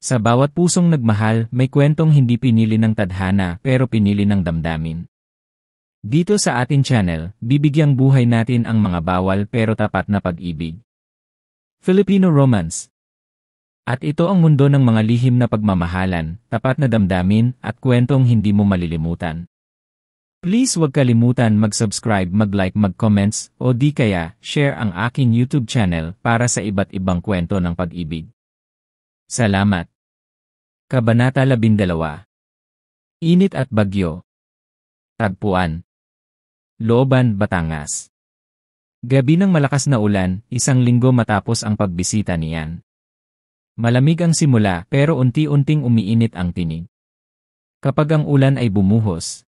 Sa bawat pusong nagmahal, may kwentong hindi pinili ng tadhana pero pinili ng damdamin. Dito sa ating channel, bibigyang buhay natin ang mga bawal pero tapat na pag-ibig. Filipino Romance. At ito ang mundo ng mga lihim na pagmamahalan, tapat na damdamin, at kwentong hindi mo malilimutan. Please huwag kalimutan mag-subscribe, mag-like, mag-comments, o di kaya share ang aking YouTube channel para sa iba't ibang kwento ng pag-ibig. Salamat. Kabanata 12. Init at Bagyo. Tagpuan. Looban, Batangas. Gabi ng malakas na ulan, isang linggo matapos ang pagbisita niyan. Malamig ang simula pero unti-unting umiinit ang tinig. Kapag ang ulan ay bumuhos,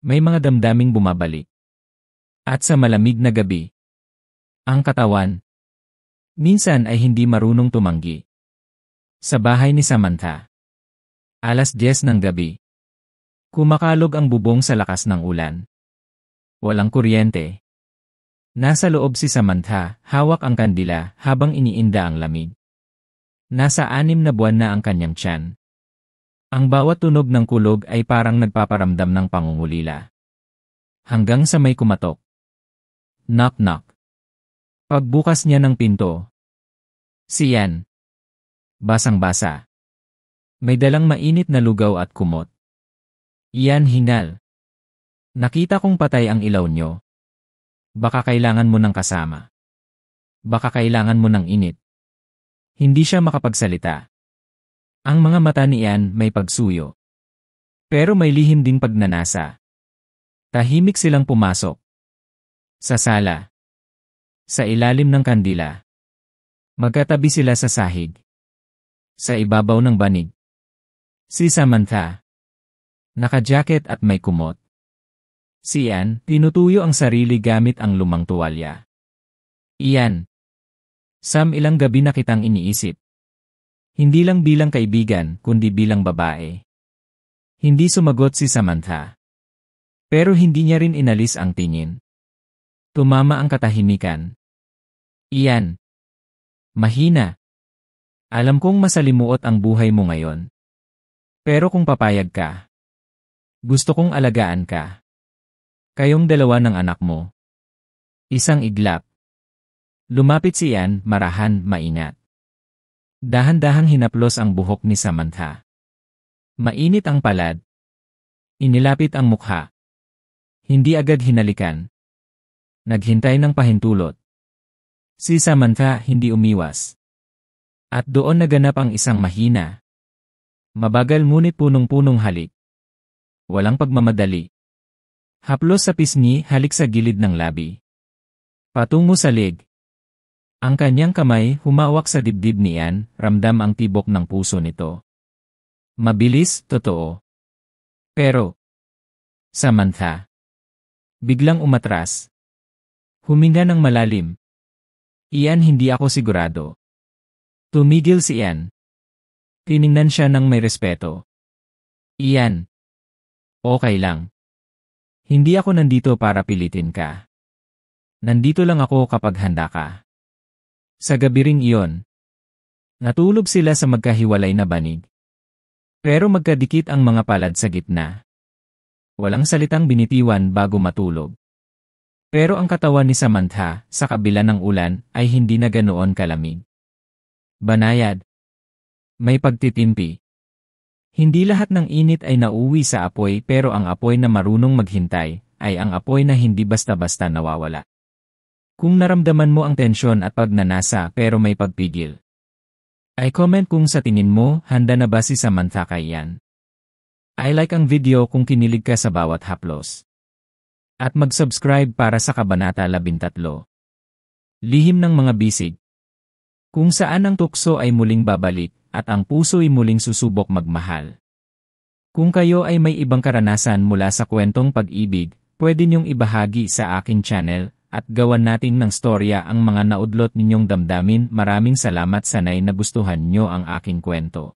may mga damdaming bumabalik. At sa malamig na gabi, ang katawan minsan ay hindi marunong tumanggi. Sa bahay ni Samantha. 10:00 ng gabi. Kumakalog ang bubong sa lakas ng ulan. Walang kuryente. Nasa loob si Samantha, hawak ang kandila habang iniinda ang lamig. Nasa 6 na buwan na ang kanyang tiyan. Ang bawat tunog ng kulog ay parang nagpaparamdam ng pangungulila. Hanggang sa may kumatok. Knock knock. Pagbukas niya ng pinto. Si Ian. Basang-basa. May dalang mainit na lugaw at kumot. Ian, hingal. Nakita kong patay ang ilaw nyo. Baka kailangan mo ng kasama. Baka kailangan mo ng init. Hindi siya makapagsalita. Ang mga mata ni Ian may pagsuyo. Pero may lihim ding pagnanasa. Tahimik silang pumasok. Sa sala. Sa ilalim ng kandila. Magkatabi sila sa sahig. Sa ibabaw ng banig. Si Samantha. Naka-jacket at may kumot. Si Ian, tinutuyo ang sarili gamit ang lumang tuwalya. Ian. Sam, ilang gabi na kitang iniisip. Hindi lang bilang kaibigan, kundi bilang babae. Hindi sumagot si Samantha. Pero hindi niya rin inalis ang tingin. Tumama ang katahimikan. Ian. Mahina. Alam kong masalimuot ang buhay mo ngayon. Pero kung papayag ka, gusto kong alagaan ka. Kayong dalawa ng anak mo. Isang iglap. Lumapit si Ian, marahan, maingat. Dahan-dahang hinaplos ang buhok ni Samantha. Mainit ang palad. Inilapit ang mukha. Hindi agad hinalikan. Naghintay ng pahintulot. Si Samantha hindi umiwas. At doon naganap ang isang mahina. Mabagal ngunit punong-punong halik. Walang pagmamadali. Haplos sa pisngi, halik sa gilid ng labi. Patungo sa leg. Ang kanyang kamay humawak sa dibdib ni Ian, ramdam ang tibok ng puso nito. Mabilis, totoo. Pero, Samantha. Biglang umatras. Huminga ng malalim. Ian, hindi ako sigurado. Tumigil si Ian. Tiningnan siya ng may respeto. Ian. Okay lang. Hindi ako nandito para pilitin ka. Nandito lang ako kapag handa ka. Sa gabi ring iyon, natulog sila sa magkahiwalay na banig. Pero magkadikit ang mga palad sa gitna. Walang salitang binitiwan bago matulog. Pero ang katawan ni Samantha, sa kabila ng ulan, ay hindi na ganoon kalamig. Banayad. May pagtitimpi. Hindi lahat ng init ay nauwi sa apoy pero ang apoy na marunong maghintay ay ang apoy na hindi basta-basta nawawala. Kung naramdaman mo ang tensyon at pagnanasa pero may pagpigil, ay comment kung sa tingin mo handa na ba si Samantha kay Ian. I like ang video kung kinilig ka sa bawat haplos. At mag-subscribe para sa Kabanata 13. Lihim ng mga bisig. Kung saan ang tukso ay muling babalik at ang puso'y muling susubok magmahal. Kung kayo ay may ibang karanasan mula sa kwentong pag-ibig, pwede niyong ibahagi sa aking channel at gawan natin ng storya ang mga naudlot ninyong damdamin. Maraming salamat, sanay nagustuhan nyo ang aking kwento.